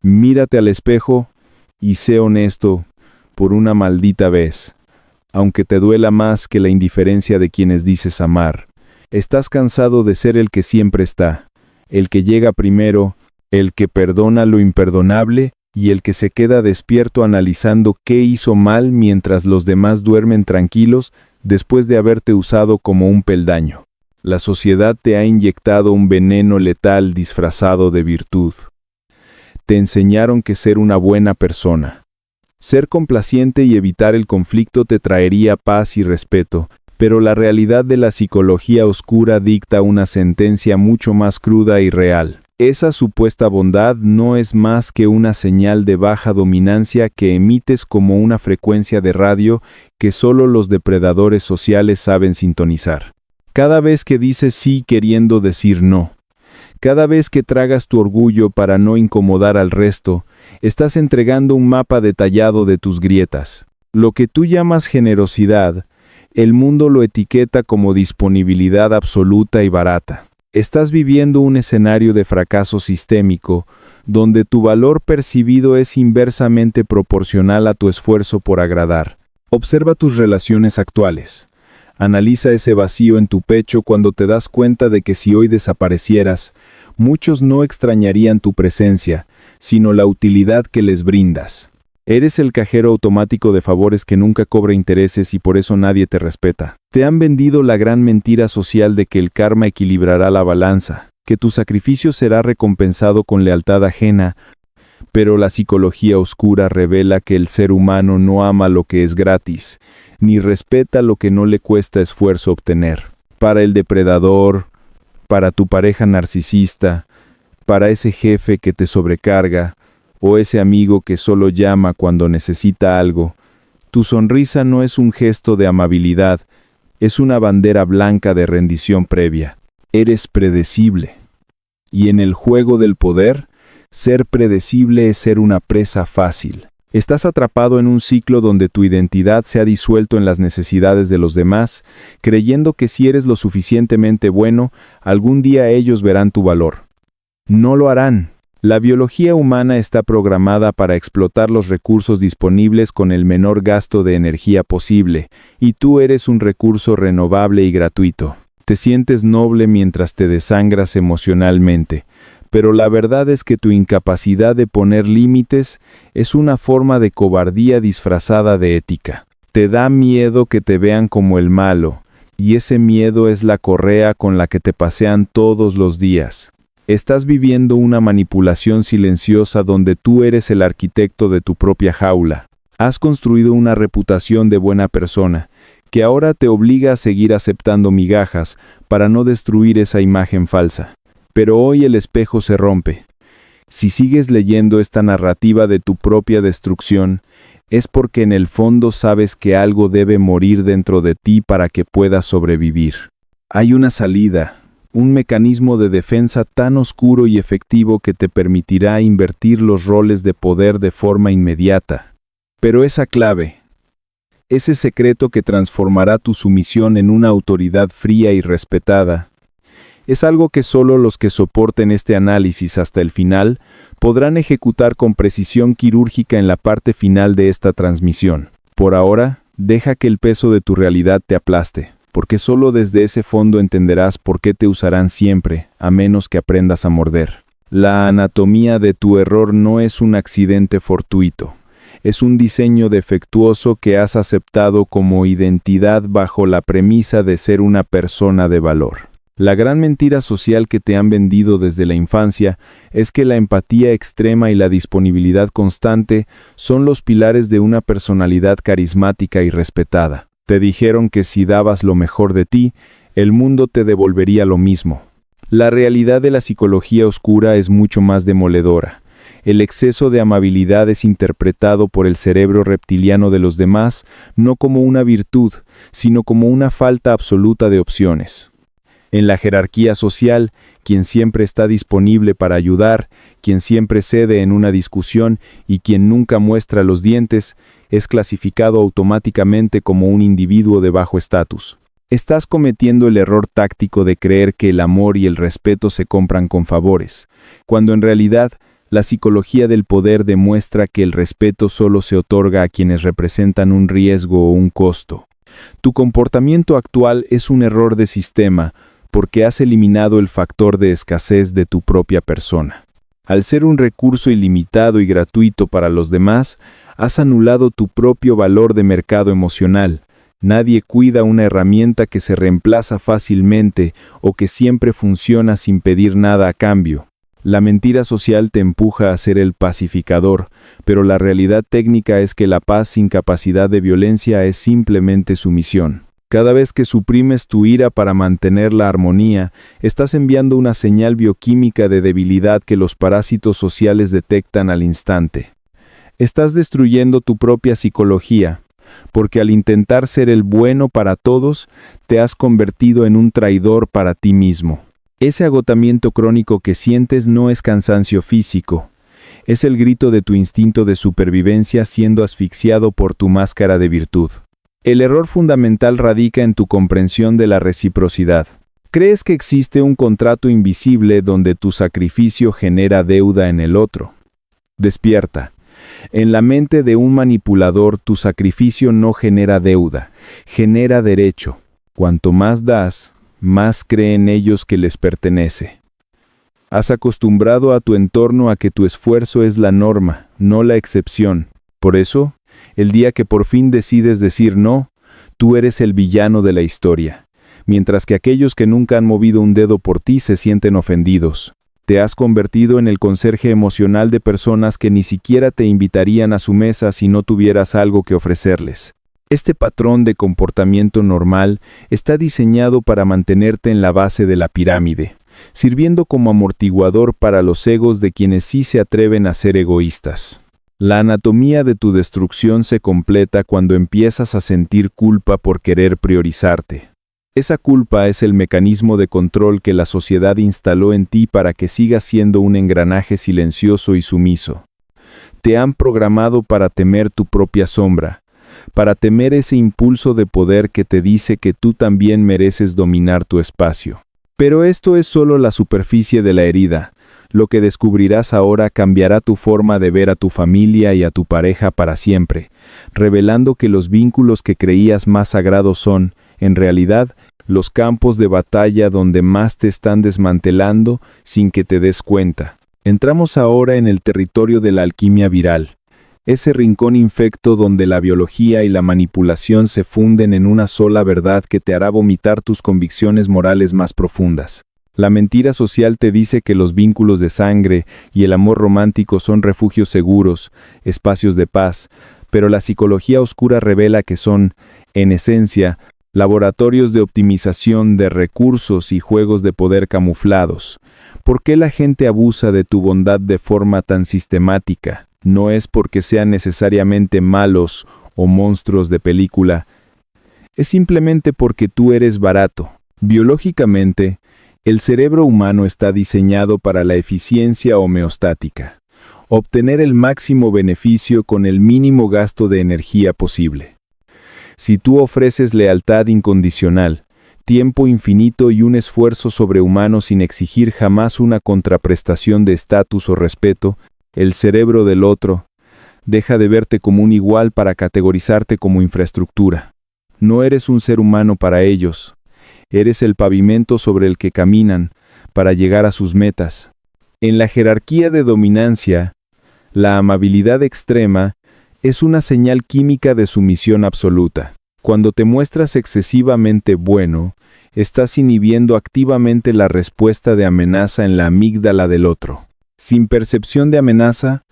Mírate al espejo y sé honesto por una maldita vez, aunque te duela más que la indiferencia de quienes dices amar. Estás cansado de ser el que siempre está, el que llega primero, el que perdona lo imperdonable y el que se queda despierto analizando qué hizo mal mientras los demás duermen tranquilos después de haberte usado como un peldaño. La sociedad te ha inyectado un veneno letal disfrazado de virtud. Te enseñaron que ser una buena persona, ser complaciente y evitar el conflicto te traería paz y respeto, pero la realidad de la psicología oscura dicta una sentencia mucho más cruda y real. Esa supuesta bondad no es más que una señal de baja dominancia que emites como una frecuencia de radio que solo los depredadores sociales saben sintonizar. Cada vez que dices sí queriendo decir no, cada vez que tragas tu orgullo para no incomodar al resto, estás entregando un mapa detallado de tus grietas. Lo que tú llamas generosidad, el mundo lo etiqueta como disponibilidad absoluta y barata. Estás viviendo un escenario de fracaso sistémico, donde tu valor percibido es inversamente proporcional a tu esfuerzo por agradar. Observa tus relaciones actuales. Analiza ese vacío en tu pecho cuando te das cuenta de que si hoy desaparecieras, muchos no extrañarían tu presencia, sino la utilidad que les brindas. Eres el cajero automático de favores que nunca cobra intereses y por eso nadie te respeta. Te han vendido la gran mentira social de que el karma equilibrará la balanza, que tu sacrificio será recompensado con lealtad ajena, pero la psicología oscura revela que el ser humano no ama lo que es gratis, ni respeta lo que no le cuesta esfuerzo obtener. Para el depredador, para tu pareja narcisista, para ese jefe que te sobrecarga, o ese amigo que solo llama cuando necesita algo, tu sonrisa no es un gesto de amabilidad, es una bandera blanca de rendición previa. Eres predecible. Y en el juego del poder, ser predecible es ser una presa fácil. Estás atrapado en un ciclo donde tu identidad se ha disuelto en las necesidades de los demás, creyendo que si eres lo suficientemente bueno, algún día ellos verán tu valor. No lo harán. La biología humana está programada para explotar los recursos disponibles con el menor gasto de energía posible, y tú eres un recurso renovable y gratuito. Te sientes noble mientras te desangras emocionalmente, pero la verdad es que tu incapacidad de poner límites es una forma de cobardía disfrazada de ética. Te da miedo que te vean como el malo, y ese miedo es la correa con la que te pasean todos los días. Estás viviendo una manipulación silenciosa donde tú eres el arquitecto de tu propia jaula. Has construido una reputación de buena persona, que ahora te obliga a seguir aceptando migajas para no destruir esa imagen falsa. Pero hoy el espejo se rompe. Si sigues leyendo esta narrativa de tu propia destrucción, es porque en el fondo sabes que algo debe morir dentro de ti para que puedas sobrevivir. Hay una salida. Un mecanismo de defensa tan oscuro y efectivo que te permitirá invertir los roles de poder de forma inmediata. Pero esa clave, ese secreto que transformará tu sumisión en una autoridad fría y respetada, es algo que solo los que soporten este análisis hasta el final podrán ejecutar con precisión quirúrgica en la parte final de esta transmisión. Por ahora, deja que el peso de tu realidad te aplaste, porque solo desde ese fondo entenderás por qué te usarán siempre, a menos que aprendas a morder. La anatomía de tu error no es un accidente fortuito, es un diseño defectuoso que has aceptado como identidad bajo la premisa de ser una persona de valor. La gran mentira social que te han vendido desde la infancia es que la empatía extrema y la disponibilidad constante son los pilares de una personalidad carismática y respetada. Te dijeron que si dabas lo mejor de ti, el mundo te devolvería lo mismo. La realidad de la psicología oscura es mucho más demoledora. El exceso de amabilidad es interpretado por el cerebro reptiliano de los demás no como una virtud, sino como una falta absoluta de opciones. En la jerarquía social, quien siempre está disponible para ayudar, quien siempre cede en una discusión y quien nunca muestra los dientes, es clasificado automáticamente como un individuo de bajo estatus. Estás cometiendo el error táctico de creer que el amor y el respeto se compran con favores, cuando en realidad La psicología del poder demuestra que el respeto solo se otorga a quienes representan un riesgo o un costo. Tu comportamiento actual es un error de sistema porque has eliminado el factor de escasez de tu propia persona. Al ser un recurso ilimitado y gratuito para los demás, has anulado tu propio valor de mercado emocional. Nadie cuida una herramienta que se reemplaza fácilmente o que siempre funciona sin pedir nada a cambio. La mentira social te empuja a ser el pacificador, pero la realidad técnica es que la paz sin capacidad de violencia es simplemente sumisión. Cada vez que suprimes tu ira para mantener la armonía, estás enviando una señal bioquímica de debilidad que los parásitos sociales detectan al instante. Estás destruyendo tu propia psicología, porque al intentar ser el bueno para todos, te has convertido en un traidor para ti mismo. Ese agotamiento crónico que sientes no es cansancio físico, es el grito de tu instinto de supervivencia siendo asfixiado por tu máscara de virtud. El error fundamental radica en tu comprensión de la reciprocidad. Crees que existe un contrato invisible donde tu sacrificio genera deuda en el otro. Despierta. En la mente de un manipulador, tu sacrificio no genera deuda, genera derecho. Cuanto más das, más creen ellos que les pertenece. Has acostumbrado a tu entorno a que tu esfuerzo es la norma, no la excepción. Por eso, el día que por fin decides decir no, tú eres el villano de la historia, mientras que aquellos que nunca han movido un dedo por ti se sienten ofendidos. Te has convertido en el conserje emocional de personas que ni siquiera te invitarían a su mesa si no tuvieras algo que ofrecerles. Este patrón de comportamiento normal está diseñado para mantenerte en la base de la pirámide, sirviendo como amortiguador para los egos de quienes sí se atreven a ser egoístas. La anatomía de tu destrucción se completa cuando empiezas a sentir culpa por querer priorizarte. Esa culpa es el mecanismo de control que la sociedad instaló en ti para que sigas siendo un engranaje silencioso y sumiso. Te han programado para temer tu propia sombra, para temer ese impulso de poder que te dice que tú también mereces dominar tu espacio. Pero esto es solo la superficie de la herida. Lo que descubrirás ahora cambiará tu forma de ver a tu familia y a tu pareja para siempre, revelando que los vínculos que creías más sagrados son, en realidad, los campos de batalla donde más te están desmantelando sin que te des cuenta. Entramos ahora en el territorio de la alquimia viral, ese rincón infecto donde la biología y la manipulación se funden en una sola verdad que te hará vomitar tus convicciones morales más profundas. La mentira social te dice que los vínculos de sangre y el amor romántico son refugios seguros, espacios de paz, pero la psicología oscura revela que son, en esencia, laboratorios de optimización de recursos y juegos de poder camuflados. ¿Por qué la gente abusa de tu bondad de forma tan sistemática? No es porque sean necesariamente malos o monstruos de película. Es simplemente porque tú eres barato. Biológicamente, el cerebro humano está diseñado para la eficiencia homeostática. Obtener el máximo beneficio con el mínimo gasto de energía posible. Si tú ofreces lealtad incondicional, tiempo infinito y un esfuerzo sobrehumano sin exigir jamás una contraprestación de estatus o respeto, el cerebro del otro deja de verte como un igual para categorizarte como infraestructura. No eres un ser humano para ellos, eres el pavimento sobre el que caminan para llegar a sus metas. En la jerarquía de dominancia, la amabilidad extrema es una señal química de sumisión absoluta. Cuando te muestras excesivamente bueno, estás inhibiendo activamente la respuesta de amenaza en la amígdala del otro. Sin percepción de amenaza,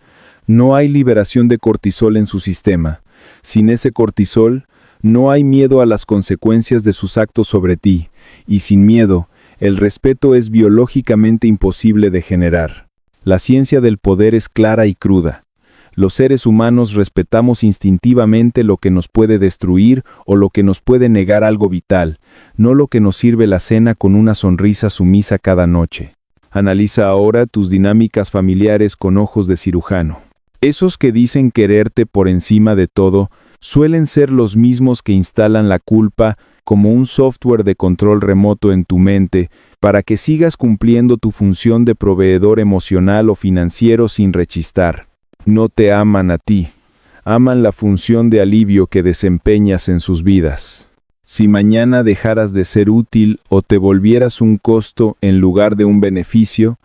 no hay liberación de cortisol en su sistema. Sin ese cortisol, no hay miedo a las consecuencias de sus actos sobre ti, y sin miedo, el respeto es biológicamente imposible de generar. La ciencia del poder es clara y cruda. Los seres humanos respetamos instintivamente lo que nos puede destruir o lo que nos puede negar algo vital, no lo que nos sirve la cena con una sonrisa sumisa cada noche. Analiza ahora tus dinámicas familiares con ojos de cirujano. Esos que dicen quererte por encima de todo suelen ser los mismos que instalan la culpa como un software de control remoto en tu mente, para que sigas cumpliendo tu función de proveedor emocional o financiero sin rechistar. No te aman a ti, aman la función de alivio que desempeñas en sus vidas. Si mañana dejaras de ser útil o te volvieras un costo en lugar de un beneficio,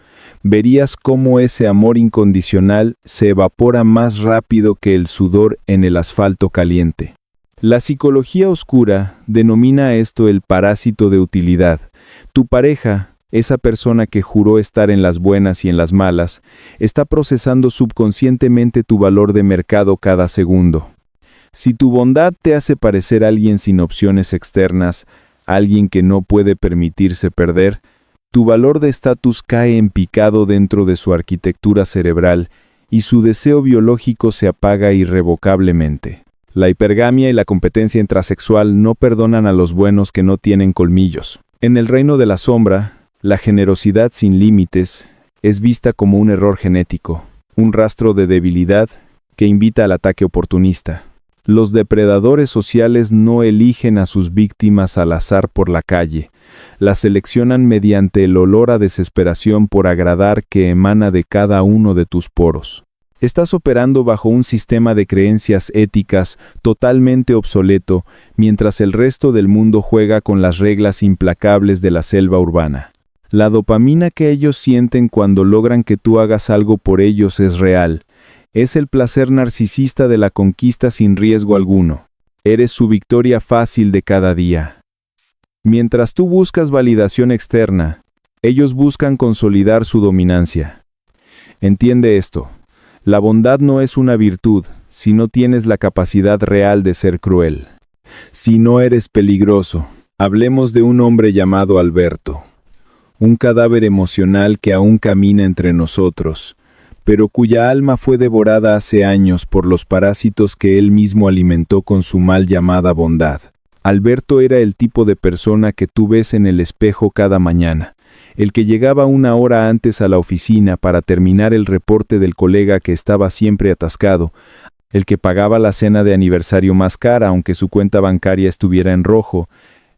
verías cómo ese amor incondicional se evapora más rápido que el sudor en el asfalto caliente. La psicología oscura denomina esto el parásito de utilidad. Tu pareja, esa persona que juró estar en las buenas y en las malas, está procesando subconscientemente tu valor de mercado cada segundo. Si tu bondad te hace parecer alguien sin opciones externas, alguien que no puede permitirse perder, tu valor de estatus cae en picado dentro de su arquitectura cerebral y su deseo biológico se apaga irrevocablemente. La hipergamia y la competencia intrasexual no perdonan a los buenos que no tienen colmillos. En el reino de la sombra, la generosidad sin límites es vista como un error genético, un rastro de debilidad que invita al ataque oportunista. Los depredadores sociales no eligen a sus víctimas al azar por la calle, las seleccionan mediante el olor a desesperación por agradar que emana de cada uno de tus poros. Estás operando bajo un sistema de creencias éticas totalmente obsoleto, mientras el resto del mundo juega con las reglas implacables de la selva urbana. La dopamina que ellos sienten cuando logran que tú hagas algo por ellos es real. Es el placer narcisista de la conquista sin riesgo alguno. Eres su victoria fácil de cada día. Mientras tú buscas validación externa, ellos buscan consolidar su dominancia. Entiende esto. La bondad no es una virtud si no tienes la capacidad real de ser cruel. Si no eres peligroso, hablemos de un hombre llamado Alberto. Un cadáver emocional que aún camina entre nosotros, pero cuya alma fue devorada hace años por los parásitos que él mismo alimentó con su mal llamada bondad. Alberto era el tipo de persona que tú ves en el espejo cada mañana, el que llegaba una hora antes a la oficina para terminar el reporte del colega que estaba siempre atascado, el que pagaba la cena de aniversario más cara aunque su cuenta bancaria estuviera en rojo,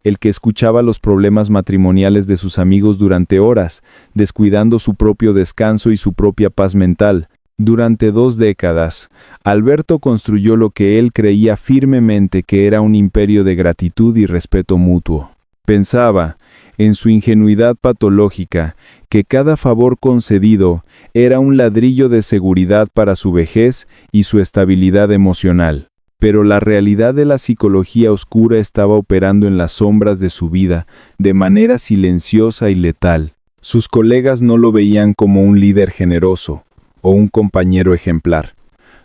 el que escuchaba los problemas matrimoniales de sus amigos durante horas, descuidando su propio descanso y su propia paz mental. Durante 2 décadas, Alberto construyó lo que él creía firmemente que era un imperio de gratitud y respeto mutuo. Pensaba, en su ingenuidad patológica, que cada favor concedido era un ladrillo de seguridad para su vejez y su estabilidad emocional. Pero la realidad de la psicología oscura estaba operando en las sombras de su vida de manera silenciosa y letal. Sus colegas no lo veían como un líder generoso o un compañero ejemplar.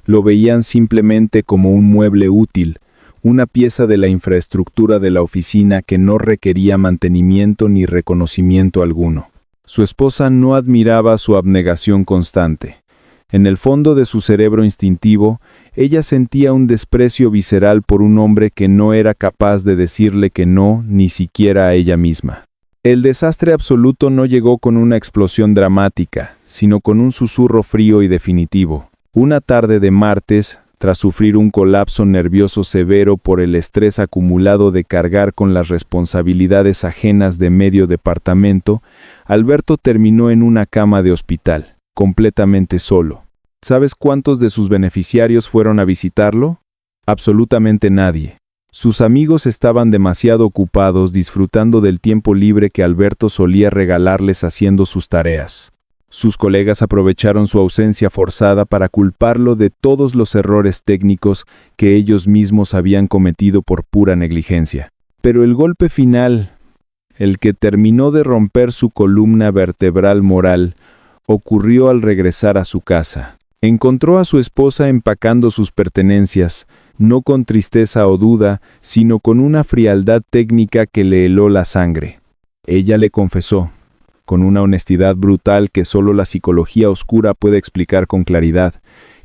Lo veían simplemente como un mueble útil, una pieza de la infraestructura de la oficina que no requería mantenimiento ni reconocimiento alguno. Su esposa no admiraba su abnegación constante. En el fondo de su cerebro instintivo, ella sentía un desprecio visceral por un hombre que no era capaz de decirle que no, ni siquiera a ella misma. El desastre absoluto no llegó con una explosión dramática, sino con un susurro frío y definitivo. Una tarde de martes, tras sufrir un colapso nervioso severo por el estrés acumulado de cargar con las responsabilidades ajenas de medio departamento, Alberto terminó en una cama de hospital, completamente solo. ¿Sabes cuántos de sus beneficiarios fueron a visitarlo? Absolutamente nadie. Sus amigos estaban demasiado ocupados disfrutando del tiempo libre que Alberto solía regalarles haciendo sus tareas. Sus colegas aprovecharon su ausencia forzada para culparlo de todos los errores técnicos que ellos mismos habían cometido por pura negligencia. Pero el golpe final, el que terminó de romper su columna vertebral moral, ocurrió al regresar a su casa. Encontró a su esposa empacando sus pertenencias, no con tristeza o duda, sino con una frialdad técnica que le heló la sangre. Ella le confesó, con una honestidad brutal que solo la psicología oscura puede explicar con claridad,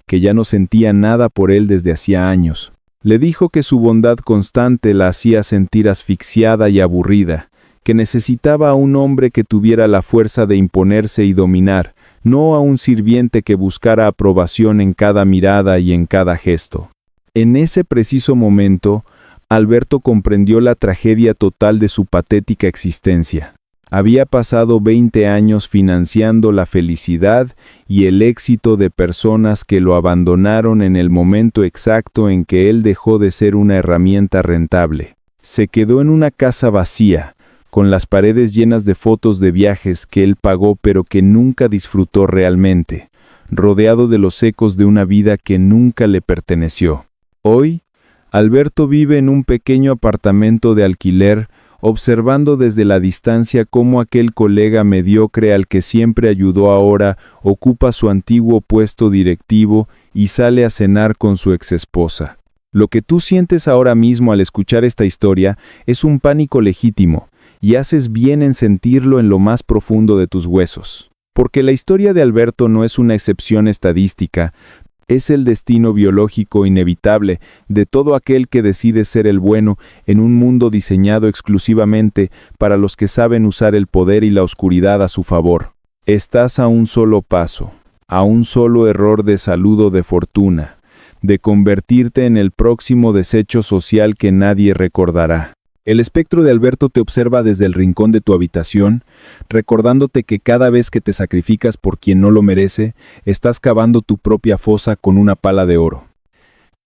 que ya no sentía nada por él desde hacía años. Le dijo que su bondad constante la hacía sentir asfixiada y aburrida, que necesitaba a un hombre que tuviera la fuerza de imponerse y dominar, no a un sirviente que buscara aprobación en cada mirada y en cada gesto. En ese preciso momento, Alberto comprendió la tragedia total de su patética existencia. Había pasado 20 años financiando la felicidad y el éxito de personas que lo abandonaron en el momento exacto en que él dejó de ser una herramienta rentable. Se quedó en una casa vacía, con las paredes llenas de fotos de viajes que él pagó pero que nunca disfrutó realmente, rodeado de los ecos de una vida que nunca le perteneció. Hoy, Alberto vive en un pequeño apartamento de alquiler, observando desde la distancia cómo aquel colega mediocre al que siempre ayudó ahora ocupa su antiguo puesto directivo y sale a cenar con su exesposa. Lo que tú sientes ahora mismo al escuchar esta historia es un pánico legítimo, y haces bien en sentirlo en lo más profundo de tus huesos. Porque la historia de Alberto no es una excepción estadística, es el destino biológico inevitable de todo aquel que decide ser el bueno en un mundo diseñado exclusivamente para los que saben usar el poder y la oscuridad a su favor. Estás a un solo paso, a un solo error de salud o de fortuna, de convertirte en el próximo desecho social que nadie recordará. El espectro de Alberto te observa desde el rincón de tu habitación, recordándote que cada vez que te sacrificas por quien no lo merece, estás cavando tu propia fosa con una pala de oro.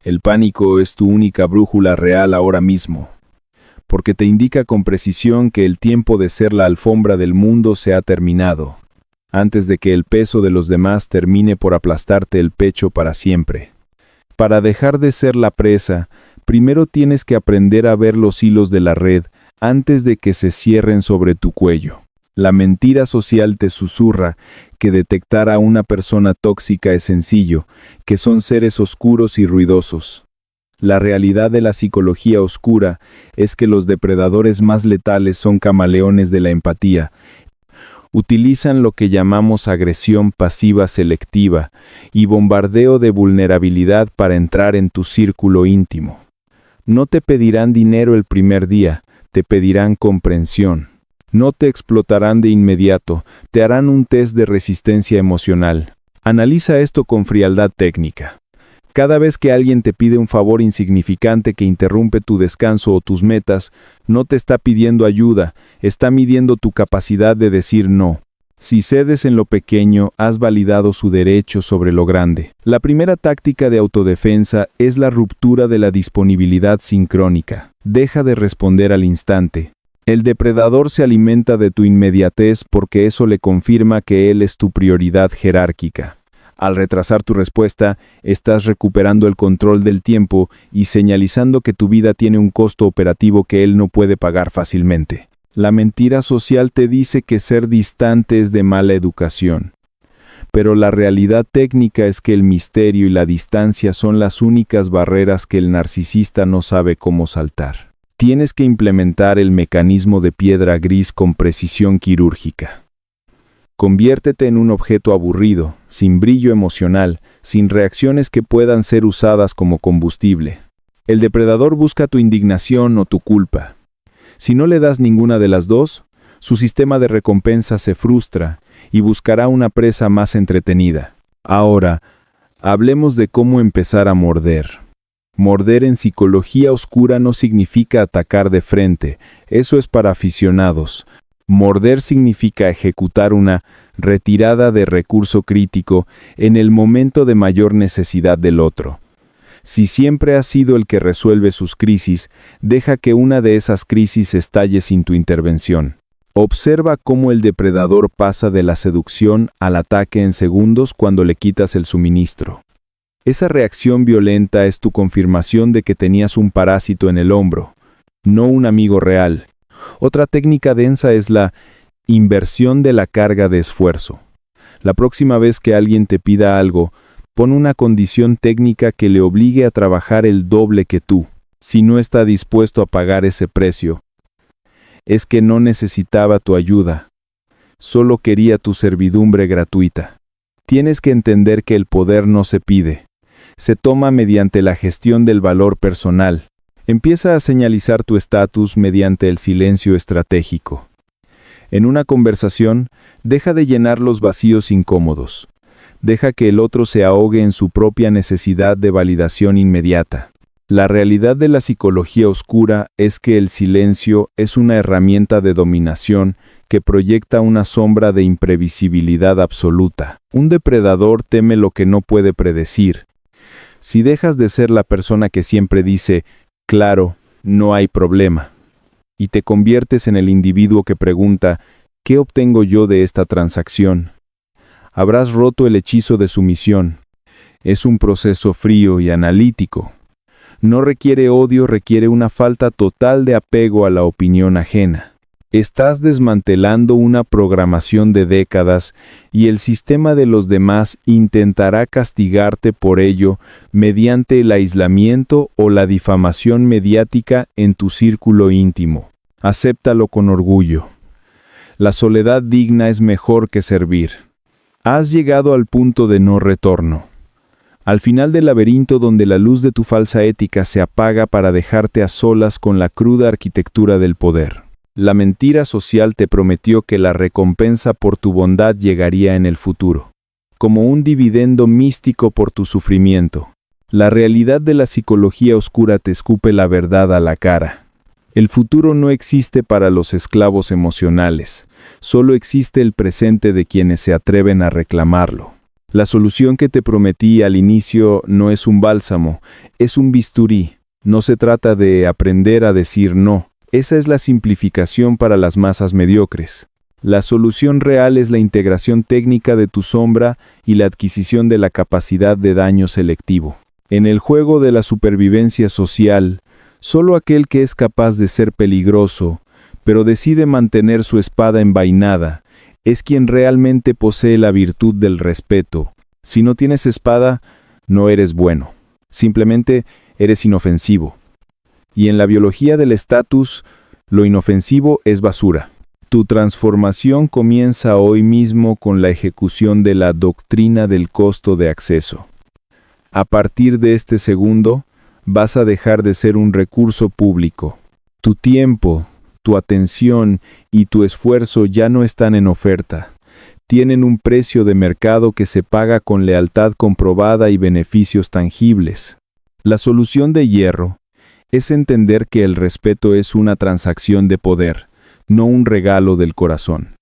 El pánico es tu única brújula real ahora mismo, porque te indica con precisión que el tiempo de ser la alfombra del mundo se ha terminado, antes de que el peso de los demás termine por aplastarte el pecho para siempre. Para dejar de ser la presa, primero tienes que aprender a ver los hilos de la red antes de que se cierren sobre tu cuello. La mentira social te susurra que detectar a una persona tóxica es sencillo, que son seres oscuros y ruidosos. La realidad de la psicología oscura es que los depredadores más letales son camaleones de la empatía. Utilizan lo que llamamos agresión pasiva selectiva y bombardeo de vulnerabilidad para entrar en tu círculo íntimo. No te pedirán dinero el primer día, te pedirán comprensión. No te explotarán de inmediato, te harán un test de resistencia emocional. Analiza esto con frialdad técnica. Cada vez que alguien te pide un favor insignificante que interrumpe tu descanso o tus metas, no te está pidiendo ayuda, está midiendo tu capacidad de decir no. Si cedes en lo pequeño, has validado su derecho sobre lo grande. La primera táctica de autodefensa es la ruptura de la disponibilidad sincrónica. Deja de responder al instante. El depredador se alimenta de tu inmediatez porque eso le confirma que él es tu prioridad jerárquica. Al retrasar tu respuesta, estás recuperando el control del tiempo y señalizando que tu vida tiene un costo operativo que él no puede pagar fácilmente. La mentira social te dice que ser distante es de mala educación. Pero la realidad técnica es que el misterio y la distancia son las únicas barreras que el narcisista no sabe cómo saltar. Tienes que implementar el mecanismo de piedra gris con precisión quirúrgica. Conviértete en un objeto aburrido, sin brillo emocional, sin reacciones que puedan ser usadas como combustible. El depredador busca tu indignación o tu culpa. Si no le das ninguna de las dos, su sistema de recompensa se frustra y buscará una presa más entretenida. Ahora, hablemos de cómo empezar a morder. Morder en psicología oscura no significa atacar de frente, eso es para aficionados. Morder significa ejecutar una retirada de recurso crítico en el momento de mayor necesidad del otro. Si siempre has sido el que resuelve sus crisis, deja que una de esas crisis estalle sin tu intervención. Observa cómo el depredador pasa de la seducción al ataque en segundos cuando le quitas el suministro. Esa reacción violenta es tu confirmación de que tenías un parásito en el hombro, no un amigo real. Otra técnica densa es la inversión de la carga de esfuerzo. La próxima vez que alguien te pida algo, pon una condición técnica que le obligue a trabajar el doble que tú. Si no está dispuesto a pagar ese precio, es que no necesitaba tu ayuda, solo quería tu servidumbre gratuita. Tienes que entender que el poder no se pide, se toma mediante la gestión del valor personal. Empieza a señalizar tu estatus mediante el silencio estratégico. En una conversación, deja de llenar los vacíos incómodos. Deja que el otro se ahogue en su propia necesidad de validación inmediata. La realidad de la psicología oscura es que el silencio es una herramienta de dominación que proyecta una sombra de imprevisibilidad absoluta. Un depredador teme lo que no puede predecir. Si dejas de ser la persona que siempre dice, claro, no hay problema, y te conviertes en el individuo que pregunta, ¿qué obtengo yo de esta transacción?, habrás roto el hechizo de sumisión. Es un proceso frío y analítico. No requiere odio, requiere una falta total de apego a la opinión ajena. Estás desmantelando una programación de décadas y el sistema de los demás intentará castigarte por ello mediante el aislamiento o la difamación mediática en tu círculo íntimo. Acéptalo con orgullo. La soledad digna es mejor que servir. Has llegado al punto de no retorno. Al final del laberinto donde la luz de tu falsa ética se apaga para dejarte a solas con la cruda arquitectura del poder. La mentira social te prometió que la recompensa por tu bondad llegaría en el futuro, como un dividendo místico por tu sufrimiento. La realidad de la psicología oscura te escupe la verdad a la cara. El futuro no existe para los esclavos emocionales, solo existe el presente de quienes se atreven a reclamarlo. La solución que te prometí al inicio no es un bálsamo, es un bisturí. No se trata de aprender a decir no. Esa es la simplificación para las masas mediocres. La solución real es la integración técnica de tu sombra y la adquisición de la capacidad de daño selectivo. En el juego de la supervivencia social, solo aquel que es capaz de ser peligroso, pero decide mantener su espada envainada, es quien realmente posee la virtud del respeto. Si no tienes espada, no eres bueno. Simplemente eres inofensivo. Y en la biología del estatus, lo inofensivo es basura. Tu transformación comienza hoy mismo con la ejecución de la doctrina del costo de acceso. A partir de este segundo, vas a dejar de ser un recurso público. Tu tiempo, tu atención y tu esfuerzo ya no están en oferta. Tienen un precio de mercado que se paga con lealtad comprobada y beneficios tangibles. La solución de hierro es entender que el respeto es una transacción de poder, no un regalo del corazón.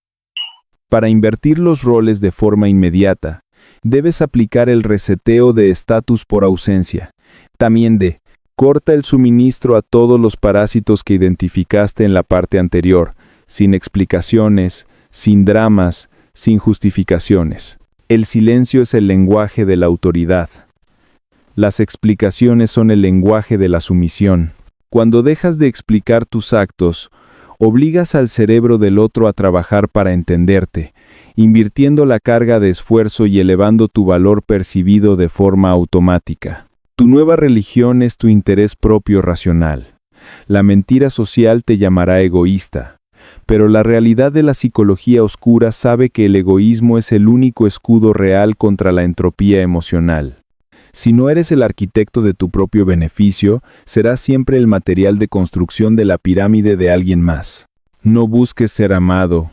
Para invertir los roles de forma inmediata, debes aplicar el reseteo de estatus por ausencia. También corta el suministro a todos los parásitos que identificaste en la parte anterior, sin explicaciones, sin dramas, sin justificaciones. El silencio es el lenguaje de la autoridad. Las explicaciones son el lenguaje de la sumisión. Cuando dejas de explicar tus actos, obligas al cerebro del otro a trabajar para entenderte, invirtiendo la carga de esfuerzo y elevando tu valor percibido de forma automática. Tu nueva religión es tu interés propio racional. La mentira social te llamará egoísta, pero la realidad de la psicología oscura sabe que el egoísmo es el único escudo real contra la entropía emocional. Si no eres el arquitecto de tu propio beneficio, serás siempre el material de construcción de la pirámide de alguien más. No busques ser amado.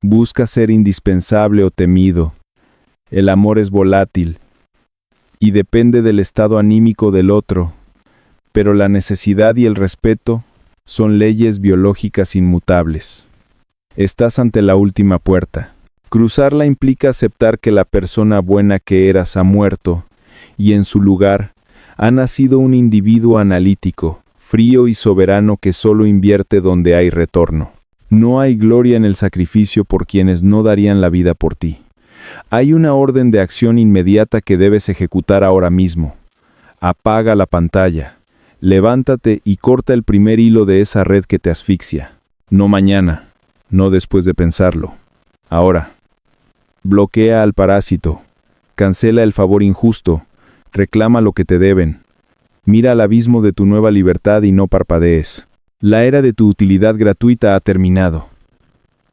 Busca ser indispensable o temido. El amor es volátil y depende del estado anímico del otro, pero la necesidad y el respeto son leyes biológicas inmutables. Estás ante la última puerta. Cruzarla implica aceptar que la persona buena que eras ha muerto, y en su lugar ha nacido un individuo analítico, frío y soberano que solo invierte donde hay retorno. No hay gloria en el sacrificio por quienes no darían la vida por ti. Hay una orden de acción inmediata que debes ejecutar ahora mismo. Apaga la pantalla, levántate y corta el primer hilo de esa red que te asfixia. No mañana, no después de pensarlo. Ahora. Bloquea al parásito, cancela el favor injusto, reclama lo que te deben. Mira al abismo de tu nueva libertad y no parpadees. La era de tu utilidad gratuita ha terminado.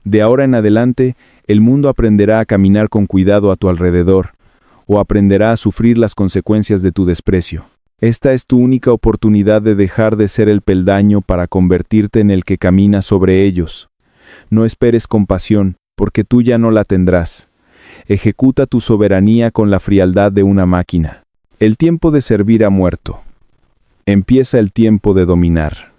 De ahora en adelante, el mundo aprenderá a caminar con cuidado a tu alrededor, o aprenderá a sufrir las consecuencias de tu desprecio. Esta es tu única oportunidad de dejar de ser el peldaño para convertirte en el que camina sobre ellos. No esperes compasión, porque tú ya no la tendrás. Ejecuta tu soberanía con la frialdad de una máquina. El tiempo de servir ha muerto. Empieza el tiempo de dominar.